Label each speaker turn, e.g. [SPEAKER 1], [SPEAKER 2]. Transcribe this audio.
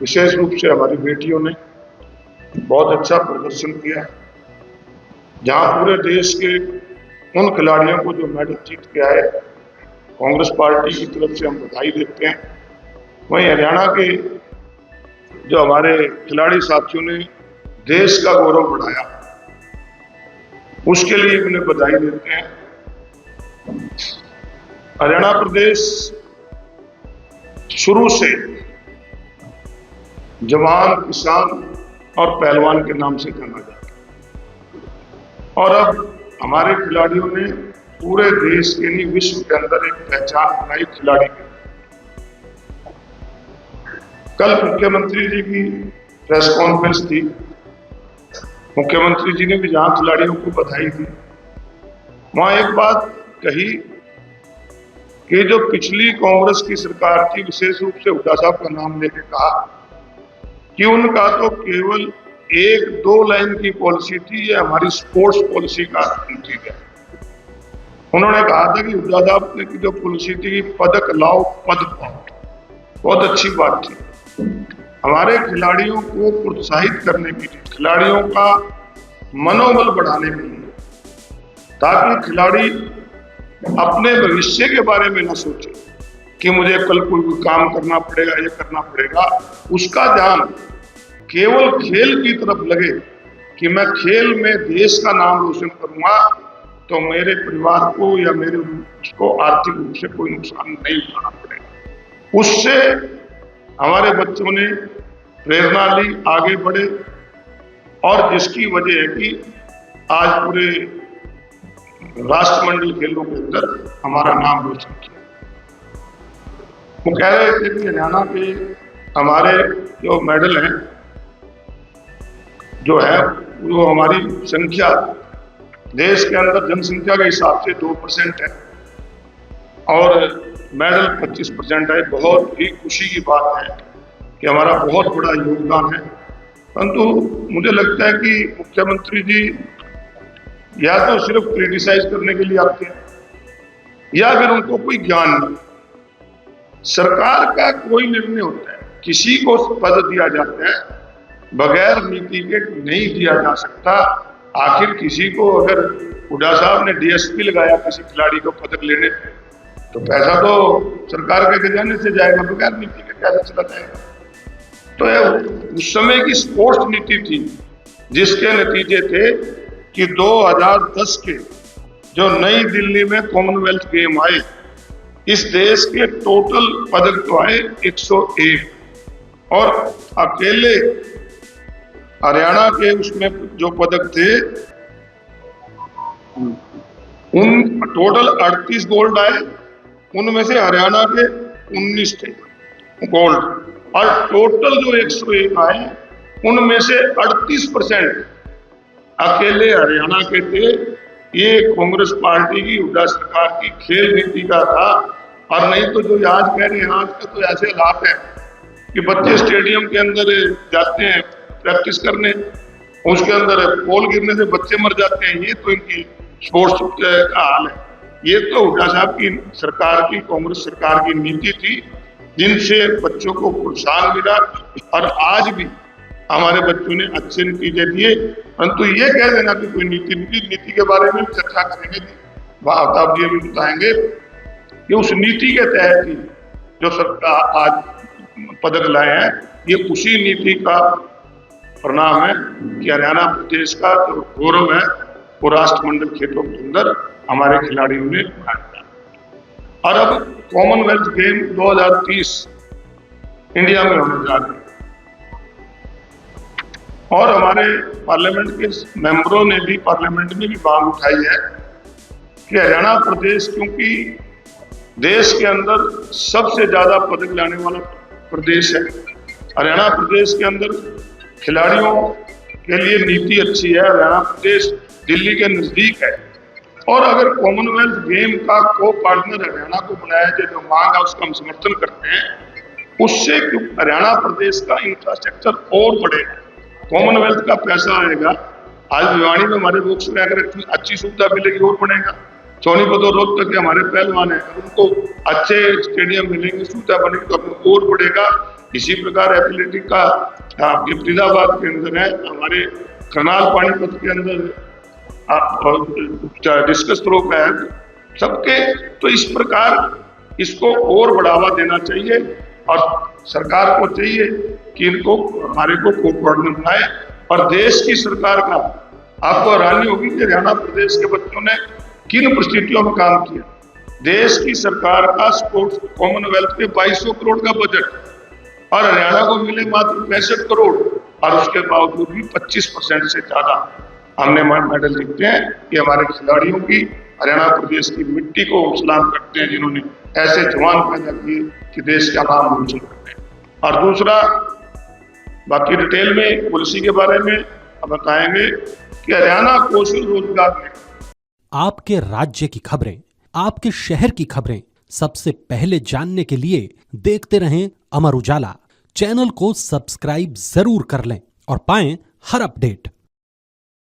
[SPEAKER 1] विशेष रूप से हमारी बेटियों ने बहुत अच्छा प्रदर्शन किया। जहां पूरे देश के उन खिलाड़ियों को जो मेडल जीत के आए, कांग्रेस पार्टी की तरफ से हम बधाई देते हैं। वहीं हरियाणा के जो हमारे खिलाड़ी साथियों ने देश का गौरव बढ़ाया, उसके लिए उन्हें बधाई देते हैं। हरियाणा प्रदेश शुरू से जवान, किसान और पहलवान के नाम से जाना जाता है और अब हमारे खिलाड़ियों ने पूरे देश के नहीं विश्व के अंदर एक पहचान बनाई खिलाड़ी की। कल मुख्यमंत्री जी की प्रेस कॉन्फ्रेंस थी। मुख्यमंत्री जी ने भी जहां खिलाड़ियों को बधाई दी, वहां एक बात कही कि जो पिछली कांग्रेस की सरकार थी, विशेष रूप से हुड्डा साहब का नाम लेके कहा कि उनका तो केवल 1-2 लाइन की पॉलिसी थी, ये हमारी स्पोर्ट्स पॉलिसी का नतीजा है। उन्होंने कहा था कि हुड्डा साहब की जो पॉलिसी थी, पदक लाओ पद पाओ, बहुत अच्छी बात थी। हमारे खिलाड़ियों को प्रोत्साहित करने के लिए, खिलाड़ियों का मनोबल बढ़ाने के लिए, ताकि खिलाड़ी अपने भविष्य के बारे में न सोचे कि मुझे कल कोई काम करना पड़ेगा, ये करना पड़ेगा। उसका ध्यान केवल खेल की तरफ लगे कि मैं खेल में देश का नाम रोशन करूंगा तो मेरे परिवार को या मेरे को आर्थिक रूप से कोई नुकसान नहीं उठाना पड़ेगा। उससे हमारे बच्चों ने प्रेरणा ली, आगे बढ़े और जिसकी वजह है कि आज पूरे राष्ट्रमंडल खेलों के अंदर हमारा नाम रोशन किया। वो कह रहे थे कि हरियाणा के हमारे जो मेडल हैं, जो है वो हमारी संख्या देश के अंदर जनसंख्या के हिसाब से 2% है और मेडल 25% है। बहुत ही खुशी की बात है कि हमारा बहुत बड़ा योगदान है। परंतु मुझे लगता है कि मुख्यमंत्री जी या तो सिर्फ क्रिटिसाइज करने के लिए आते हैं या फिर उनको कोई ज्ञान नहीं। सरकार का कोई निर्णय होता है, किसी को पद दिया जाता है, बगैर नीति के नहीं दिया जा सकता। आखिर किसी को अगर हुड्डा साहब ने डीएसपी लगाया किसी खिलाड़ी को पदक लेने पे, तो पैसा तो सरकार के खजाने से जाएगा, बगैर नीति के कैसे चला जाएगा। तो उस समय की स्पोर्ट्स नीति थी जिसके नतीजे थे कि 2010 के जो नई दिल्ली में कॉमनवेल्थ गेम आए, इस देश के टोटल पदक तो आए 101 और अकेले हरियाणा के उसमें जो पदक थे उन टोटल 38 गोल्ड आए, उनमें से हरियाणा के 19 थे गोल्ड और टोटल जो 101 आए उनमें से 38% अकेले हरियाणा के थे। ये कांग्रेस पार्टी की, हुड्डा सरकार की खेल नीति का था। और नहीं तो जो आज कह रहे हैं, आज का तो ऐसे हालात है कि बच्चे स्टेडियम के अंदर जाते हैं प्रैक्टिस करने, उसके अंदर पोल गिरने से बच्चे मर जाते हैं। ये तो इनकी स्पोर्ट्स का हाल है। ये तो हुड्डा साहब की सरकार की, कांग्रेस सरकार की नीति थी जिनसे बच्चों को प्रोत्साहन मिला और आज भी हमारे बच्चों ने अच्छे नतीजे दिए। परंतु ये कह देना कि कोई नीति के बारे में चर्चा करेंगे, आफ्ताब जी भी बताएंगे कि उस नीति के तहत ही जो सरकार आज पदक लाए हैं, ये उसी नीति का परिणाम है कि हरियाणा प्रदेश का जो गौरव है वो राष्ट्रमंडल खेलों के अंदर हमारे खिलाड़ियों ने बनाया। और अब कॉमनवेल्थ गेम 2030 इंडिया में होने जा रहे हैं और हमारे पार्लियामेंट के मेंबरों ने भी पार्लियामेंट में भी मांग उठाई है कि हरियाणा प्रदेश, क्योंकि देश के अंदर सबसे ज्यादा पदक लाने वाला प्रदेश है, हरियाणा प्रदेश के अंदर खिलाड़ियों के लिए नीति अच्छी है, हरियाणा प्रदेश दिल्ली के नजदीक है और अगर कॉमनवेल्थ गेम का को पार्टनर हरियाणा को बनाया जाए, जो मांग है उसका हम समर्थन करते हैं। उससे हरियाणा प्रदेश का इंफ्रास्ट्रक्चर और बढ़ेगा, कॉमनवेल्थ का पैसा आएगा। आज भिवानी में हमारे लोग से अगर अच्छी सुविधा मिलेगी और बढ़ेगा। सोनीपत और रोहतक के हमारे पहलवान हैं, उनको अच्छे स्टेडियम मिलेंगे, सुविधा बनेगी तो अपने और बढ़ेगा। इसी प्रकार एथलेटिक का आपके फरीदाबाद के अंदर है, हमारे करनाल पानीपत के अंदर डिस्कस थ्रो का है, सबके। तो इस प्रकार इसको और बढ़ावा देना चाहिए और सरकार को चाहिए कि इनको हमारे को कोऑर्डिनेट बनाए। और देश की सरकार का आपको हैरानी होगी कि हरियाणा प्रदेश के बच्चों ने किन परिस्थितियों में काम किया। देश की सरकार का स्पोर्ट्स कॉमनवेल्थ के 2200 करोड़ का बजट और हरियाणा को मिले मात्र 65 करोड़, और उसके बावजूद भी 25% से ज्यादा हमने मेडल जीतते हैं। ये हमारे खिलाड़ियों की, हरियाणा प्रदेश की मिट्टी को सलाम करते हैं जिन्होंने ऐसे जवान पैदा किए कि देश का नाम रोशन करते हैं। और दूसरा, बाकी डिटेल में पॉलिसी के बारे में बताएंगे कि हरियाणा कौशल रोजगार में
[SPEAKER 2] आपके राज्य की खबरें, आपके शहर की खबरें सबसे पहले जानने के लिए देखते रहें अमर उजाला। चैनल को सब्सक्राइब जरूर कर लें और पाएं हर अपडेट।